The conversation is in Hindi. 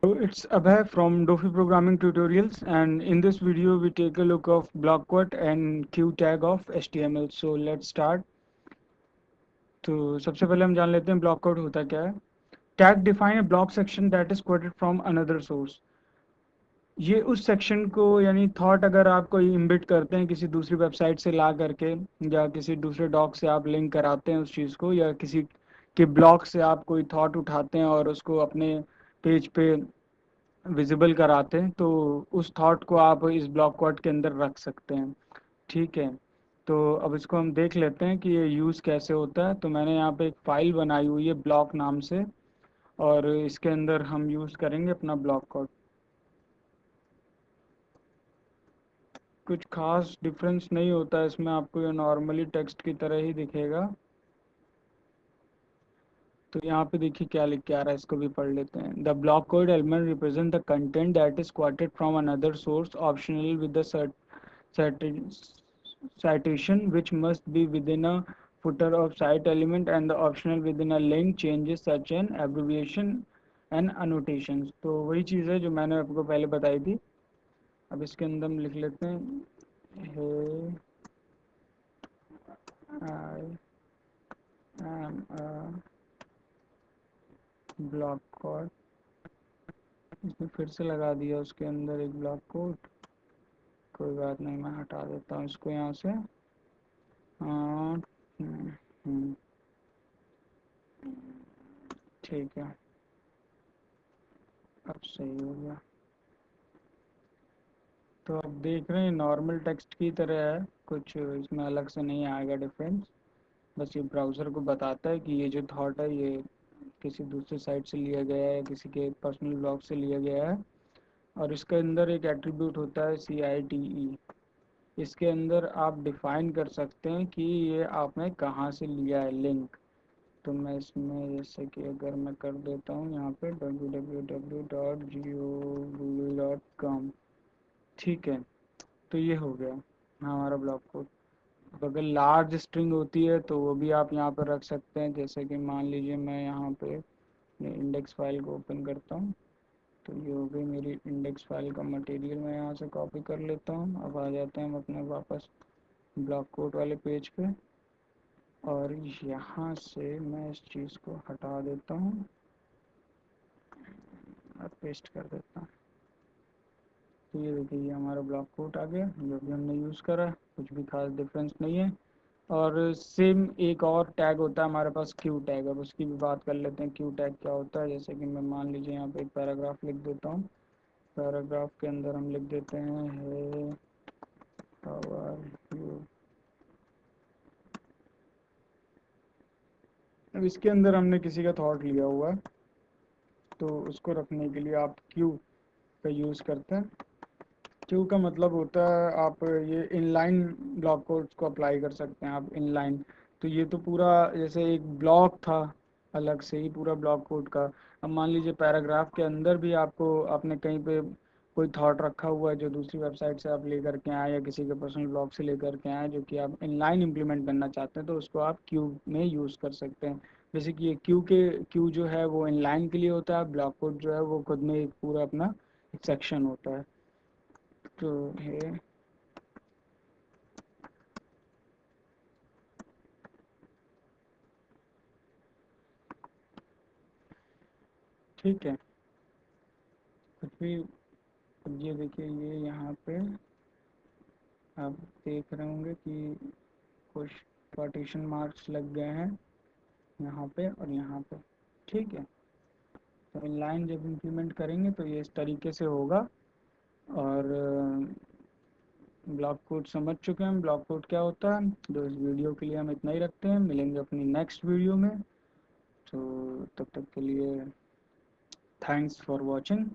So it's Abhay from Dofi Programming Tutorials, and in this video we take a look of block quote and Q tag of HTML. So let's start. तो सबसे पहले हम जान लेते हैं ब्लॉक कोड होता क्या है. Tag define a block section that is quoted from another source. ये उस सेक्शन को यानी थॉट अगर आप कोई इम्बिट करते हैं किसी दूसरी वेबसाइट से ला करके या किसी दूसरे डॉक से आप लिंक कराते हैं उस चीज़ को या किसी के ब्लॉग से आप कोई थॉट उठाते हैं और उसको अपने पेज पे विजिबल कराते हैं तो उस थॉट को आप इस ब्लॉक कोड के अंदर रख सकते हैं. ठीक है, तो अब इसको हम देख लेते हैं कि ये यूज़ कैसे होता है. तो मैंने यहाँ पे एक फ़ाइल बनाई हुई है ब्लॉक नाम से और इसके अंदर हम यूज़ करेंगे अपना ब्लॉक कोड. कुछ खास डिफरेंस नहीं होता है इसमें, आपको ये नॉर्मली टेक्स्ट की तरह ही दिखेगा. तो यहाँ पे देखिए क्या लिख के आ रहा है, इसको भी पढ़ लेते हैं. The block code element represent the content that is quoted from another source optional with the citation which must be within a footer of site element and the optional within a link changes such an abbreviation and annotations. तो वही चीज़ है जो मैंने आपको पहले बताई थी. अब इसके अंदर हम लिख लेते हैं hey I am a block code. इसमें फिर से लगा दिया उसके अंदर एक ब्लॉक कोड. कोई बात नहीं, मैं हटा देता हूँ इसको यहाँ से. हाँ, ठीक है, अब सही हो गया. तो आप देख रहे हैं नॉर्मल टेक्स्ट की तरह है, कुछ इसमें अलग से नहीं आएगा डिफरेंस. बस ये ब्राउज़र को बताता है कि ये जो थॉट है ये किसी दूसरे साइट से लिया गया है या किसी के पर्सनल ब्लॉग से लिया गया है. और इसके अंदर एक एट्रीब्यूट होता है CITE. इसके अंदर आप डिफ़ाइन कर सकते हैं कि ये आपने कहाँ से लिया है लिंक. तो मैं इसमें जैसे कि अगर मैं कर देता हूँ यहाँ पे www.gogoogle.com. ठीक है, तो ये हो गया हमारा ब्लॉक कोड. अब अगर लार्ज स्ट्रिंग होती है तो वो भी आप यहाँ पर रख सकते हैं. जैसे कि मान लीजिए मैं यहाँ पे इंडेक्स फाइल को ओपन करता हूँ. तो ये हो गई मेरी इंडेक्स फाइल का मटेरियल. मैं यहाँ से कॉपी कर लेता हूँ. अब आ जाते हैं हम अपने वापस ब्लॉक कोड वाले पेज पे और यहाँ से मैं इस चीज़ को हटा देता हूँ और पेस्ट कर देता हूँ. तो ये देखिए ये हमारा ब्लॉक कोड आ गया जो भी हमने यूज़ करा. कुछ भी खास डिफरेंस नहीं है. और सेम एक और टैग होता है हमारे पास क्यू टैग. अब उसकी भी बात कर लेते हैं क्यू टैग क्या होता है. जैसे कि मैं मान लीजिए यहाँ पे एक पैराग्राफ लिख देता हूँ. पैराग्राफ के अंदर हम लिख देते हैं हे हाउ आर यू. अब इसके अंदर हमने किसी का थॉट लिया हुआ है तो उसको रखने के लिए आप क्यू का यूज़ करते हैं. क्यू का मतलब होता है आप ये इनलाइन ब्लॉक कोड्स को अप्लाई कर सकते हैं आप इनलाइन. तो ये तो पूरा जैसे एक ब्लॉक था अलग से ही पूरा ब्लॉक कोड का. अब मान लीजिए पैराग्राफ के अंदर भी आपको आपने कहीं पे कोई थॉट रखा हुआ है जो दूसरी वेबसाइट से आप लेकर के आए या किसी के पर्सनल ब्लॉग से लेकर के आए जो कि आप इनलाइन इम्प्लीमेंट करना चाहते हैं तो उसको आप क्यू में यूज़ कर सकते हैं. जैसे कि ये क्यू जो है वो इनलाइन के लिए होता है. ब्लॉक कोड जो है वो खुद में एक पूरा अपना एक सेक्शन होता है. तो है ठीक है. कुछ भी. अब ये देखिए ये यहाँ पे आप देख रहे होंगे कि कुछ पार्टीशन मार्क्स लग गए हैं यहाँ पे और यहाँ पे. ठीक है, तो इनलाइन जब इम्प्लीमेंट करेंगे तो ये इस तरीके से होगा. और ब्लॉक कोड समझ चुके हैं हम ब्लॉक कोड क्या होता है. तो इस वीडियो के लिए हम इतना ही रखते हैं. मिलेंगे अपनी नेक्स्ट वीडियो में. तो तब तक के लिए थैंक्स फॉर वॉचिंग.